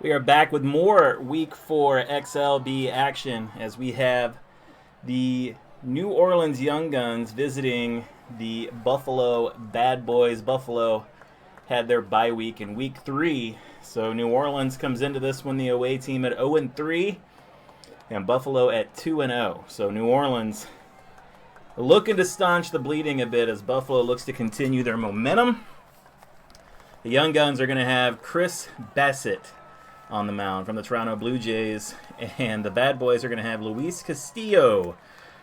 We are back with more Week 4 XLB action as we have the New Orleans Young Guns visiting the Buffalo Bad Boys. Buffalo had their bye week in Week 3, so New Orleans comes into this one, the away team, at 0-3, and Buffalo at 2-0. So New Orleans looking to staunch the bleeding a bit as Buffalo looks to continue their momentum. The Young Guns are going to have Chris Bassitt on the mound from the Toronto Blue Jays, and the Bad Boys are going to have Luis Castillo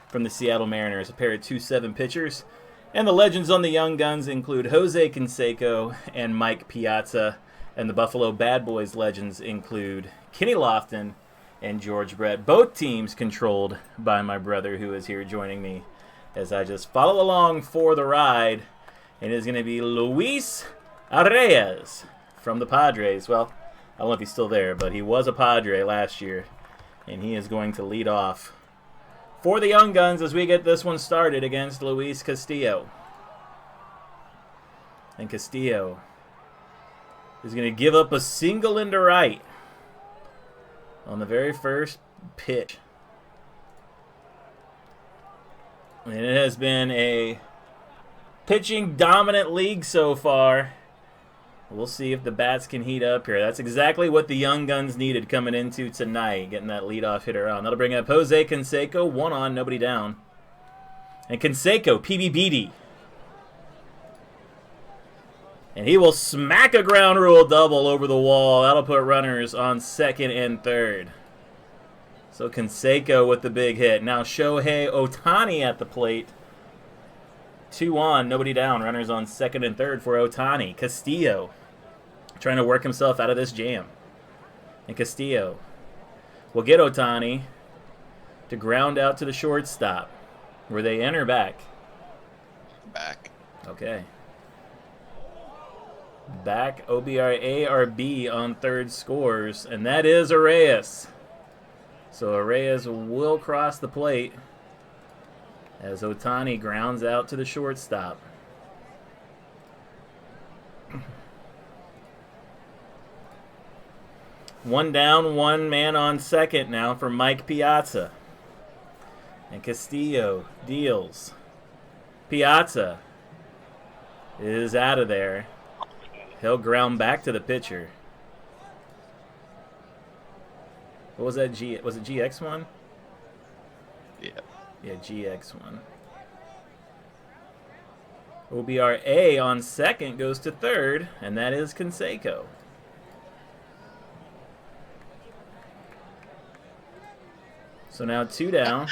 from the Seattle Mariners, a pair of 2-7 pitchers. And the legends on the Young Guns include Jose Canseco and Mike Piazza, and the Buffalo Bad Boys legends include Kenny Lofton and George Brett, both teams controlled by my brother, who is here joining me as I just follow along for the ride. It is going to be Luis Reyes from the Padres. Well, I don't know if he's still there, but he was a Padre last year, and he is going to lead off for the Young Guns as we get this one started against Luis Castillo. And Castillo is going to give up a single into right on the very first pitch. And it has been a pitching dominant league so far. We'll see if the bats can heat up here. That's exactly what the Young Guns needed coming into tonight, getting that leadoff hitter on. That'll bring up Jose Canseco, one on, nobody down. And Canseco, PBBD. And he will smack a ground rule double over the wall. That'll put runners on second and third. So Canseco with the big hit. Now Shohei Ohtani at the plate. 2 on, nobody down. Runners on second and third for Ohtani. Castillo trying to work himself out of this jam. And Castillo will get Ohtani to ground out to the shortstop. Were they in or back? Back. Okay. Back, OBRA or B on third scores, and that is Arraez. So Arraez will cross the plate as Ohtani grounds out to the shortstop. One down, one man on second now for Mike Piazza. And Castillo deals. Piazza is out of there. He'll ground back to the pitcher. What was that? Was it GX1? Yeah. Yeah, GX1. OBRA on second goes to third, and that is Canseco. So now 2 down.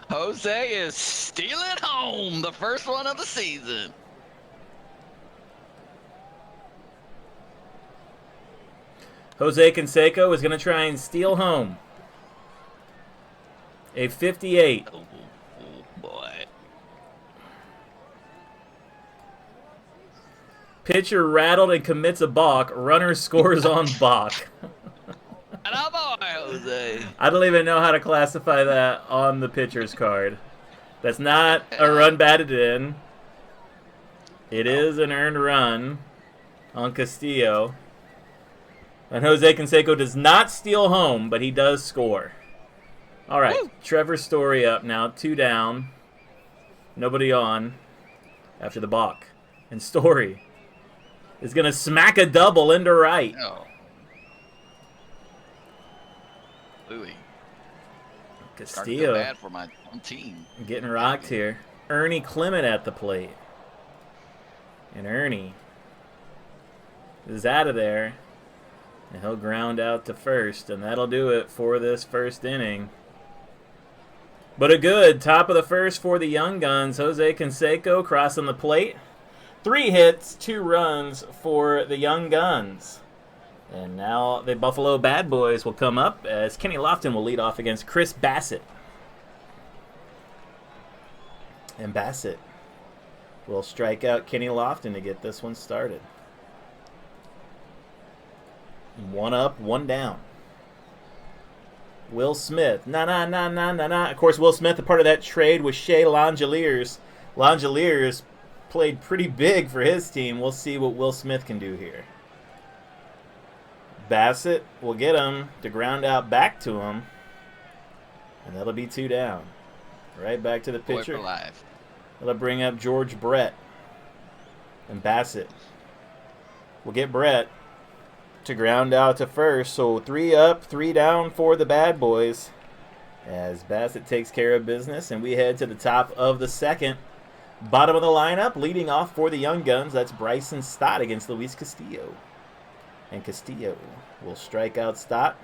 Jose is stealing home the first one of the season. Jose Canseco is going to try and steal home a 58. Oh boy. Pitcher rattled and commits a balk. Runner scores on balk. And I'm on Jose. I don't even know how to classify that on the pitcher's card. That's not a run batted in. It is an earned run on Castillo. And Jose Canseco does not steal home, but he does score. All right, woo. Trevor Story up now, 2 down. Nobody on after the balk. And Story is going to smack a double into right. Oh. Louis. Castillo bad for my own team. Getting rocked here. Ernie Clement at the plate. And Ernie is out of there. And he'll ground out to first, and that'll do it for this first inning. But a good top of the first for the Young Guns. Jose Canseco crossing the plate. 3 hits, 2 runs for the Young Guns. And now the Buffalo Bad Boys will come up as Kenny Lofton will lead off against Chris Bassitt. And Bassitt will strike out Kenny Lofton to get this one started. 1 up, 1 down. Will Smith. Nah. Of course, Will Smith, a part of that trade with Shea Langeliers. Langeliers played pretty big for his team. We'll see what Will Smith can do here. Bassitt will get him to ground out back to him. And that'll be 2 down. Right back to the Boy pitcher. for life. That'll bring up George Brett. And Bassitt will get Brett to ground out to first. So 3 up, 3 down for the Bad Boys. As Bassitt takes care of business. And we head to the top of the second. Bottom of the lineup, leading off for the Young Guns. That's Bryson Stott against Luis Castillo. And Castillo will strike out Stott.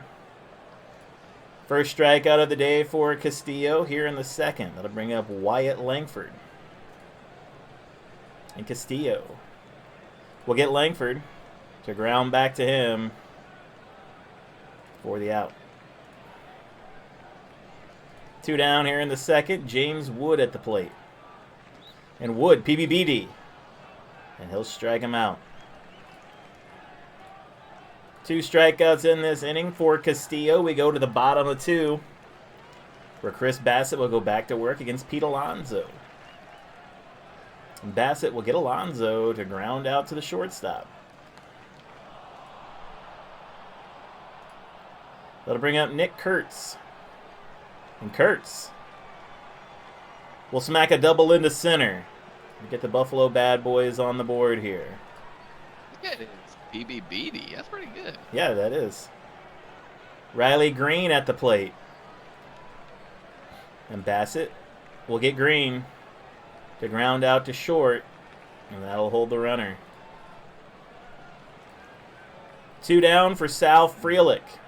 First strikeout of the day for Castillo here in the second. That'll bring up Wyatt Langford. And Castillo will get Langford to ground back to him for the out. 2 down here in the second. James Wood at the plate. And Wood, PBBD. And he'll strike him out. 2 strikeouts in this inning for Castillo. We go to the bottom of 2, where Chris Bassitt will go back to work against Pete Alonso. And Bassitt will get Alonso to ground out to the shortstop. That'll bring up Nick Kurtz. And Kurtz will smack a double into center. Get the Buffalo Bad Boys on the board here. Look at it. BBBD. That's pretty good. Yeah, that is. Riley Green at the plate. And Bassitt will get Green to ground out to short. And that'll hold the runner. 2 down for Sal Frelick.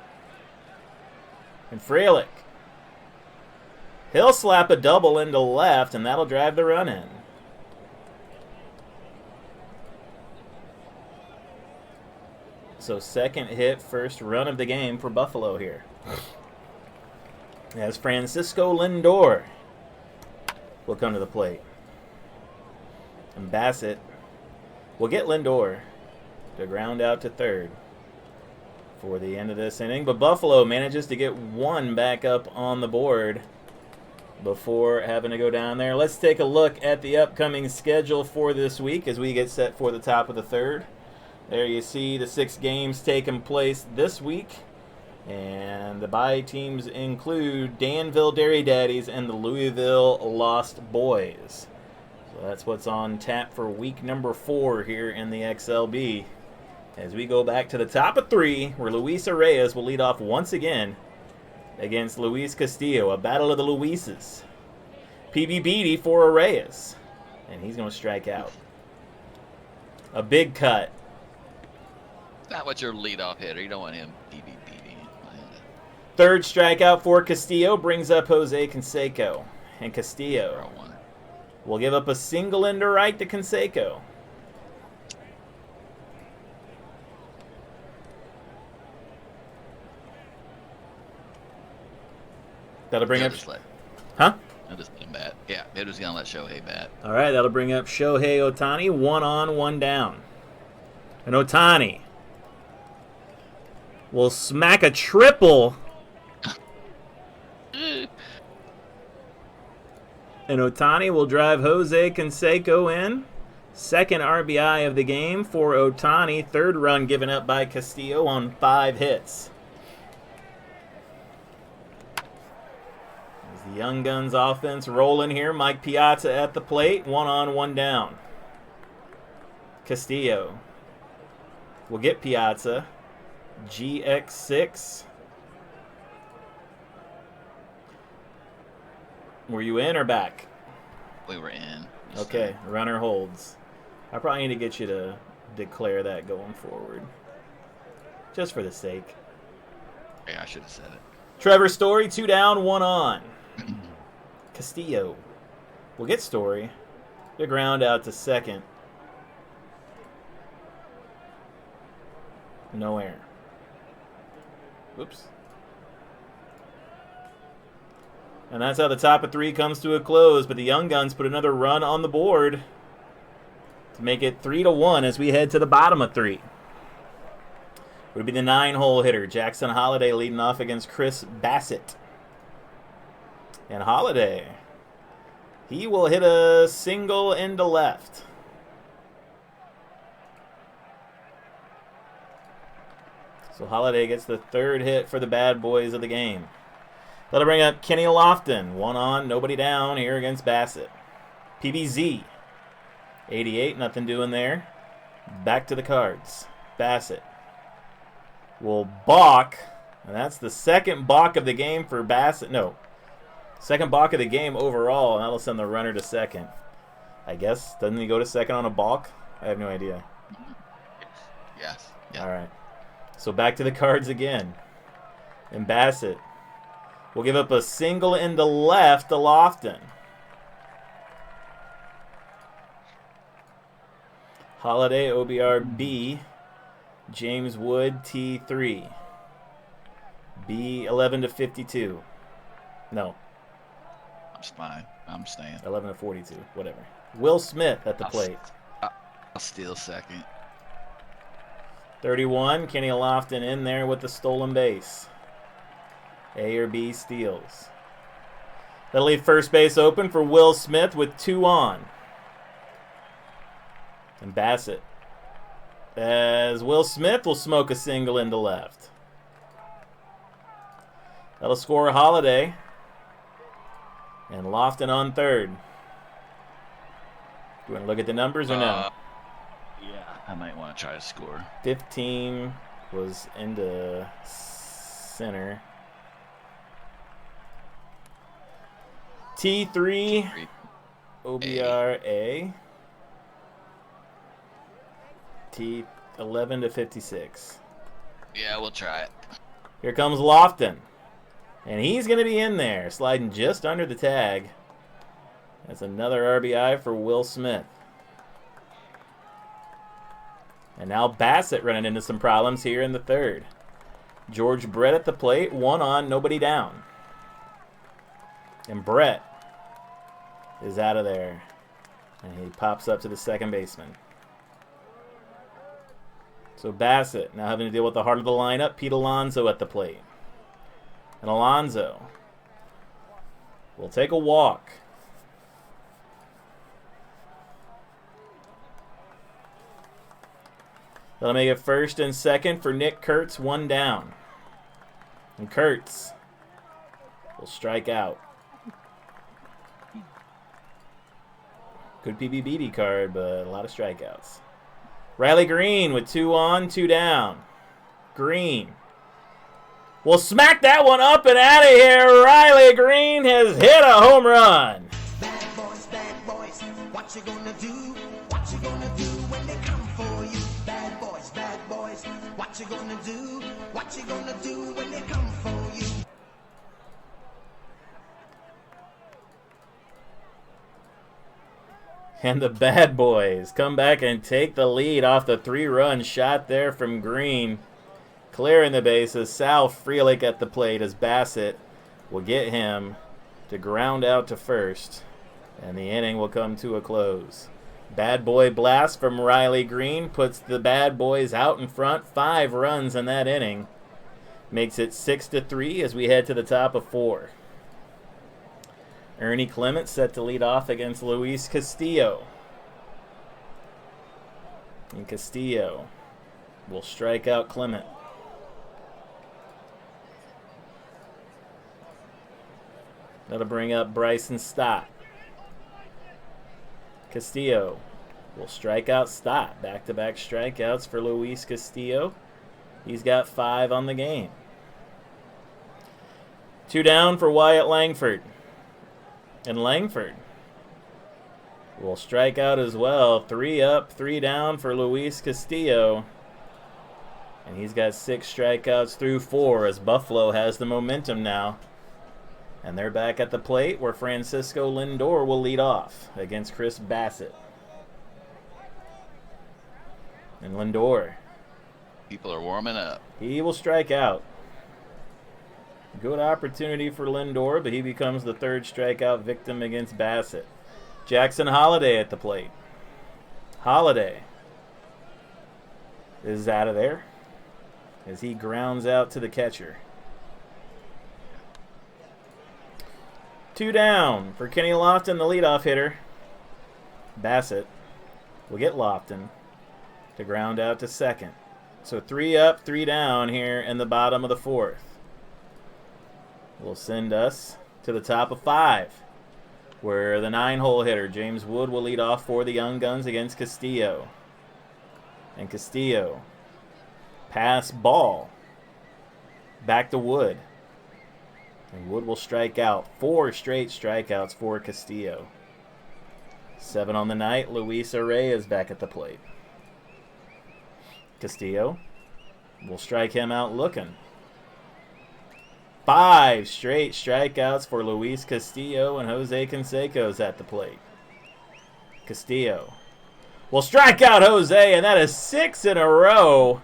And Frelick, he'll slap a double into left, and that'll drive the run in. So second hit, first run of the game for Buffalo here. As Francisco Lindor will come to the plate. And Bassitt will get Lindor to ground out to third for the end of this inning. But Buffalo manages to get 1 back up on the board before having to go down there. Let's take a look at the upcoming schedule for this week as we get set for the top of the third. There you see the 6 games taking place this week. And the bye teams include Danville Dairy Daddies and the Louisville Lost Boys. So that's what's on tap for week number 4 here in the XLB. As we go back to the top of 3, where Luis Reyes will lead off once again against Luis Castillo. A battle of the Luises. PBBD for Reyes. And he's going to strike out. A big cut. Not what your leadoff hitter. You don't want him BBBD. Third strikeout for Castillo brings up Jose Canseco. And Castillo will give up a single into right to Canseco. That'll bring up... Huh? I'll just let him bat. Yeah, they're just going to let Shohei bat. All right, that'll bring up Shohei Ohtani. 1 on, 1 down. And Ohtani will smack a triple. And Ohtani will drive Jose Canseco in. Second RBI of the game for Ohtani. Third run given up by Castillo on 5 hits. As the Young Guns offense rolling here. Mike Piazza at the plate. 1 on, 1 down. Castillo will get Piazza. GX6. Were you in or back? We were in. Okay, runner holds. I probably need to get you to declare that going forward. Just for the sake. Yeah, I should have said it. Trevor Story, 2 down, 1 on. Castillo will get Story to ground out to second. No air. Whoops. And that's how the top of 3 comes to a close. But the Young Guns put another run on the board to make it 3-1 as we head to the bottom of 3. Would be the 9-hole hitter, Jackson Holliday, leading off against Chris Bassitt. And Holliday, he will hit a single into left. So Holiday gets the third hit for the bad boys of the game. That'll bring up Kenny Lofton. 1 on, nobody down here against Bassitt. PBZ. 88, nothing doing there. Back to the cards. Bassitt will balk. And that's the second balk of the game for Bassitt. No. Second balk of the game overall. And that'll send the runner to second. I guess. Doesn't he go to second on a balk? I have no idea. Yes. Yeah. All right. So back to the cards again. And Bassitt will give up a single into left to Lofton. Holiday, OBR B. James Wood, T3. B, 11 to 52. No. I'm fine. I'm staying. 11 to 42. Whatever. Will Smith at the plate. I'll steal second. 31. Kenny Lofton in there with the stolen base. A or B steals. That'll leave first base open for Will Smith with 2 on. And Bassitt, as Will Smith will smoke a single into left. That'll score a Holiday. And Lofton on third. Do you want to look at the numbers or no? Yeah, I might want to try to score. 15 was into center. T3, OBRA. T 11 to 56. Yeah, we'll try it. Here comes Lofton. And he's going to be in there, sliding just under the tag. That's another RBI for Will Smith. And now Bassitt running into some problems here in the third. George Brett at the plate, 1 on, nobody down. And Brett is out of there. And he pops up to the second baseman. So Bassitt now having to deal with the heart of the lineup. Pete Alonso at the plate. And Alonso will take a walk. That'll make it first and second for Nick Kurtz, 1 down. And Kurtz will strike out. Good PBBD card, but a lot of strikeouts. Riley Green with 2 on, 2 down. Green will smack that one up and out of here. Riley Green has hit a home run. Bad boys, what you gonna do? What you gonna do when they come for you? Bad boys, what you gonna do? What you gonna do when they come for you? And the bad boys come back and take the lead off the 3-run shot there from Green. Clearing the bases. Sal Frelick at the plate as Bassitt will get him to ground out to first. And the inning will come to a close. Bad boy blast from Riley Green puts the bad boys out in front. 5 runs in that inning. Makes it 6-3 as we head to the top of 4. Ernie Clement set to lead off against Luis Castillo. And Castillo will strike out Clement. That'll bring up Bryson Stott. Castillo will strike out Stott. Back-to-back strikeouts for Luis Castillo. He's got 5 on the game. 2 down for Wyatt Langford. And Langford will strike out as well. 3 up, 3 down for Luis Castillo. And he's got 6 strikeouts through 4 as Buffalo has the momentum now. And they're back at the plate where Francisco Lindor will lead off against Chris Bassitt. And Lindor. People are warming up. He will strike out. Good opportunity for Lindor, but he becomes the 3rd strikeout victim against Bassitt. Jackson Holiday at the plate. Holiday is out of there as he grounds out to the catcher. 2 down for Kenny Lofton, the leadoff hitter. Bassitt will get Lofton to ground out to second. So 3 up, 3 down here in the bottom of the 4th. Will send us to the top of 5, where the 9-hole hitter, James Wood, will lead off for the Young Guns against Castillo. And Castillo, pass ball, back to Wood. And Wood will strike out. 4 straight strikeouts for Castillo. 7 on the night, Luis Arraez back at the plate. Castillo will strike him out looking. 5 straight strikeouts for Luis Castillo, and Jose Canseco's at the plate. Castillo will strike out Jose, and that is 6 in a row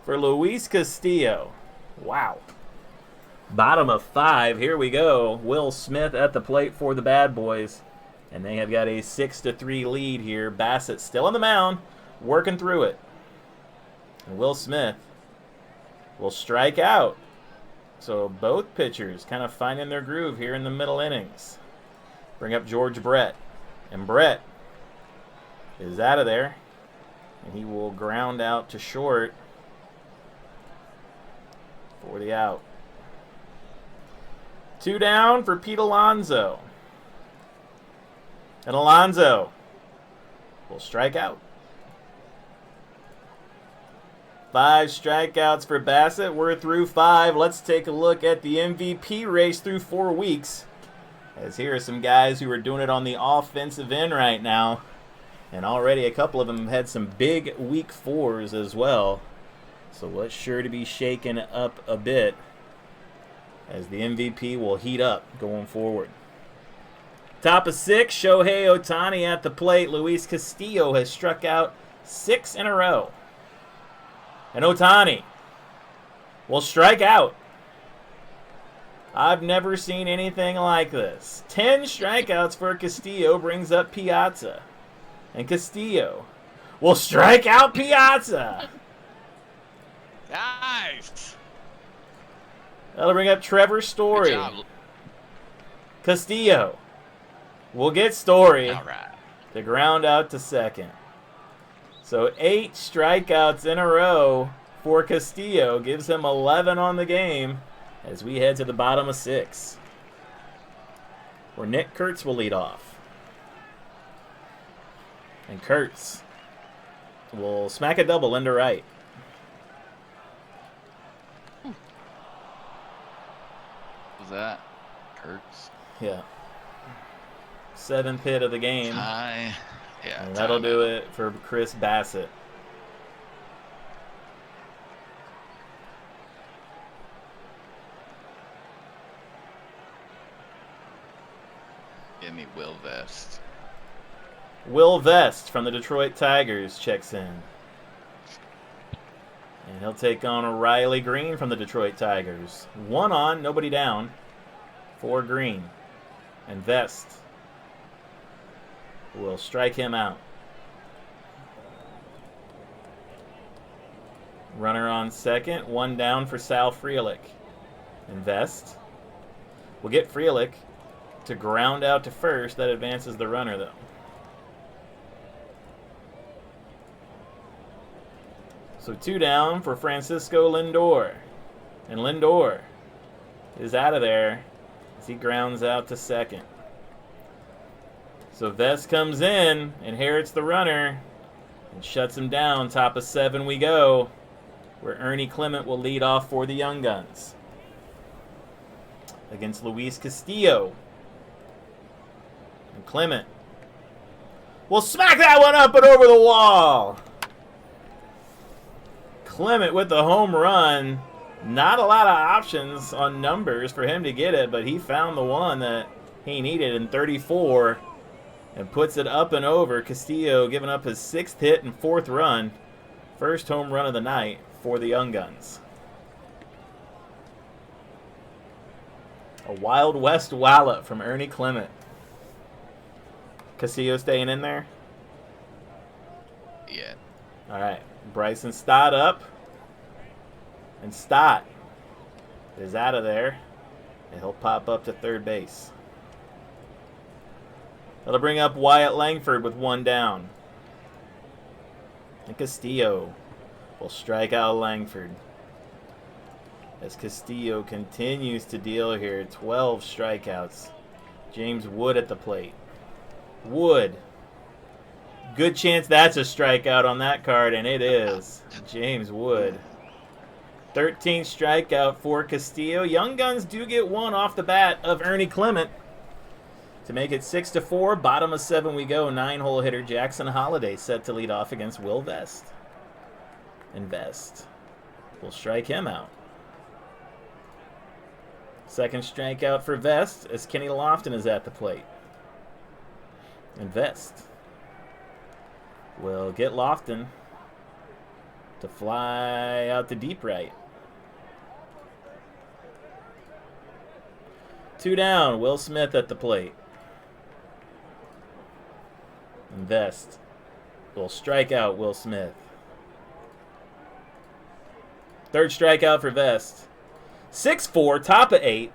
for Luis Castillo. Wow. Bottom of 5, here we go. Will Smith at the plate for the Bad Boys, and they have got a 6-3 lead here. Bassitt still on the mound, working through it. And Will Smith will strike out. So both pitchers kind of finding their groove here in the middle innings. Bring up George Brett. And Brett is out of there. And he will ground out to short for the out. 2 down for Pete Alonso. And Alonso will strike out. 5 strikeouts for Bassitt. We're through 5. Let's take a look at the MVP race through 4 weeks. As here are some guys who are doing it on the offensive end right now. And already a couple of them have had some big week 4s as well. So it's sure to be shaken up a bit as the MVP will heat up going forward. Top of 6, Shohei Ohtani at the plate. Luis Castillo has struck out 6 in a row. And Ohtani will strike out. I've never seen anything like this. 10 strikeouts for Castillo brings up Piazza. And Castillo will strike out Piazza. Nice. That'll bring up Trevor Story. Good job. Castillo will get Story All right. to ground out to second. So 8 strikeouts in a row for Castillo gives him 11 on the game as we head to the bottom of 6, where Nick Kurtz will lead off. And Kurtz will smack a double into right. What was that? Kurtz. Yeah. 7th hit of the game. Yeah. And that'll do it for Chris Bassitt. Give me Will Vest. Will Vest from the Detroit Tigers checks in. And he'll take on Riley Green from the Detroit Tigers. 1 on, nobody down for Green. And Vest will strike him out. Runner on second, 1 down for Sal Frelick. And Vest will get Frelick to ground out to first. That advances the runner, though. So 2 down for Francisco Lindor. And Lindor is out of there as he grounds out to second. So Vest comes in, inherits the runner, and shuts him down. Top of 7 we go, where Ernie Clement will lead off for the Young Guns against Luis Castillo. And Clement will smack that one up and over the wall. Clement with the home run. Not a lot of options on numbers for him to get it, but he found the one that he needed in 34 and puts it up and over. Castillo giving up his 6th hit and 4th run. First home run of the night for the Young Guns. A Wild West wallop from Ernie Clement. Castillo staying in there? Yeah. All right. Bryson Stott up. And Stott is out of there. And he'll pop up to third base. That'll bring up Wyatt Langford with 1 down. And Castillo will strike out Langford. As Castillo continues to deal here, 12 strikeouts. James Wood at the plate. Wood. Good chance that's a strikeout on that card, and it is. James Wood. 13th strikeout for Castillo. Young Guns do get one off the bat of Ernie Clement to make it 6-4. Bottom of 7 we go. 9-hole hitter Jackson Holliday set to lead off against Will Vest. And Vest will strike him out. Second strikeout for Vest as Kenny Lofton is at the plate. And Vest will get Lofton to fly out to deep right. 2 down, Will Smith at the plate. And Vest will strike out Will Smith. Third strikeout for Vest. 6-4, top of 8.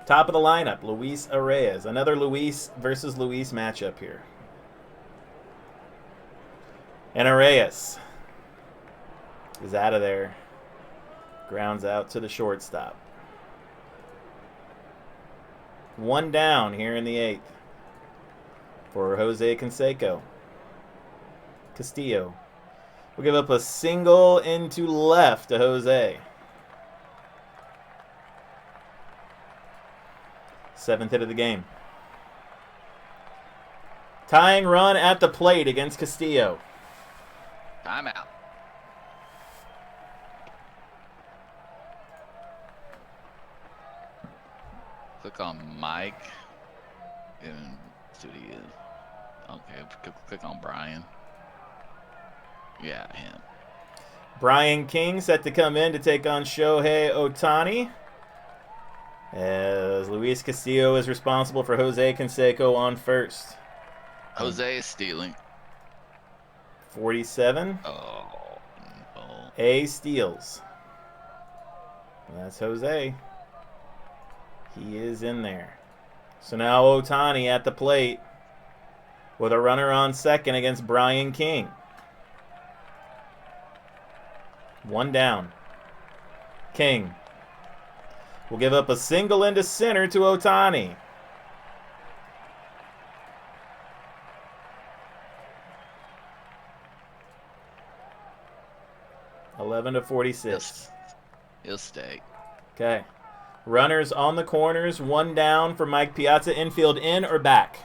Top of the lineup, Luis Arraez. Another Luis versus Luis matchup here. And Arraez is out of there. Grounds out to the shortstop. 1 down here in the 8th for Jose Canseco. Castillo will give up a single into left to Jose. 7th hit of the game. Tying run at the plate against Castillo. I'm out. Click on Mike and see what he is. Okay, click on Brian. Yeah, him. Brian King set to come in to take on Shohei Ohtani. As Luis Castillo is responsible for Jose Canseco on first. Jose is stealing. 47. Oh. A steals. That's Jose. He is in there. So now Ohtani at the plate with a runner on second against Brian King. 1 down. King will give up a single into center to Ohtani. Eleven to 46. He'll stay. Okay. Runners on the corners. 1 down for Mike Piazza. Infield in or back?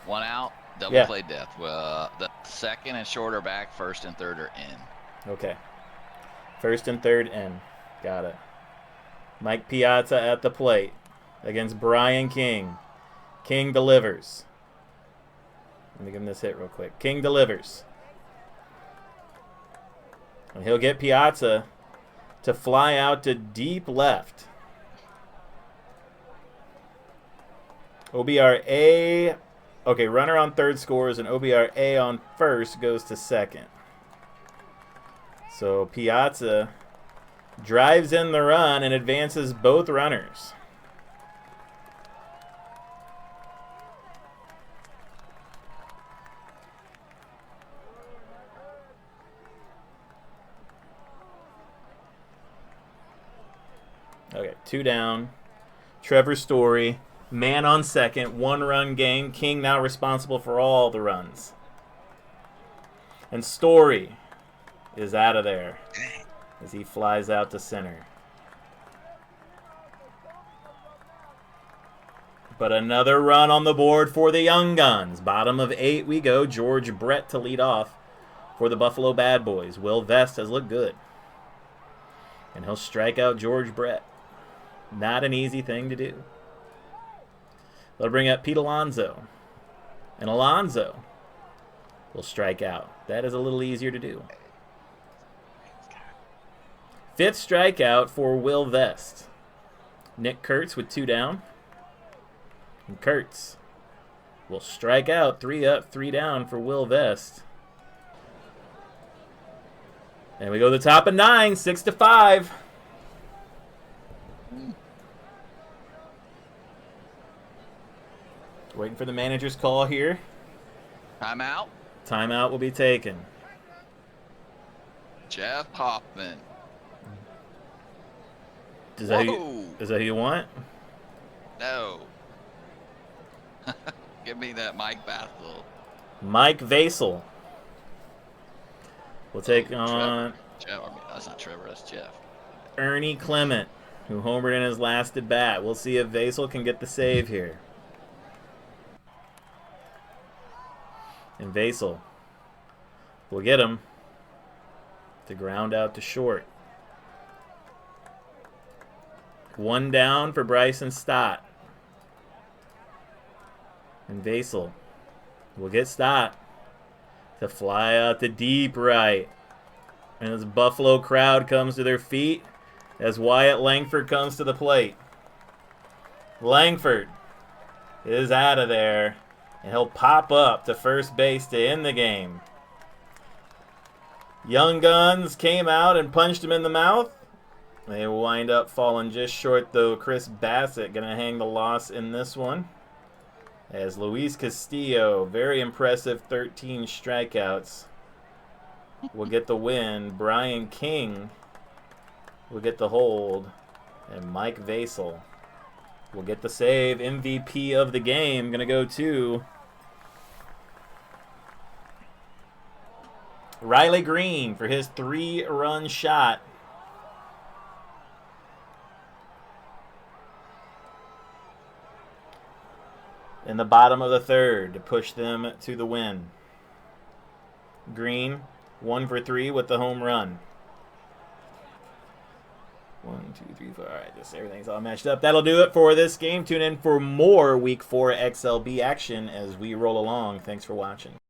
1 out. Double Yeah. play death. Well, the second and short are back. First and third are in. Okay. First and third in. Got it. Mike Piazza at the plate against Brian King. King delivers. Let me give him this hit real quick. King delivers. And he'll get Piazza to fly out to deep left. OBRA. Okay, runner on third scores, and OBRA on first goes to second. So Piazza drives in the run and advances both runners. Okay, 2 down. Trevor Story, man on second, 1-run game. King now responsible for all the runs. And Story is out of there as he flies out to center. But another run on the board for the Young Guns. Bottom of 8 we go. George Brett to lead off for the Buffalo Bad Boys. Will Vest has looked good. And he'll strike out George Brett. Not an easy thing to do. They'll bring up Pete Alonso. And Alonso will strike out. That is a little easier to do. 5th strikeout for Will Vest. Nick Kurtz with 2 down. And Kurtz will strike out. 3 up, 3 down for Will Vest. And we go to the top of 9, 6-5. Waiting for the manager's call here. I'm out. Timeout will be taken. Jeff Hoffman. Is that Whoa! who you want? No. Give me that Mike Bassitt. Mike Vasil will take on Jeff. I mean, that's not Trevor. That's Jeff. Ernie Clement, who homered in his last at bat. We'll see if Vasil can get the save here. And Vasil will get him to ground out to short. One down for Bryson Stott. And Vasil will get Stott to fly out to deep right. And as Buffalo crowd comes to their feet, as Wyatt Langford comes to the plate. Langford is out of there, and he'll pop up to first base to end the game. Young Guns came out and punched him in the mouth. They wind up falling just short, though. Chris Bassitt going to hang the loss in this one. As Luis Castillo, very impressive 13 strikeouts, will get the win. Brian King will get the hold. And Mike Vasil will get the save. MVP of the game going to go to Riley Green for his 3-run shot. In the bottom of the third to push them to the win. Green, 1 for 3 with the home run. 1, 2, 3, 4. All right, everything's all matched up. That'll do it for this game. Tune in for more Week 4 XLB action as we roll along. Thanks for watching.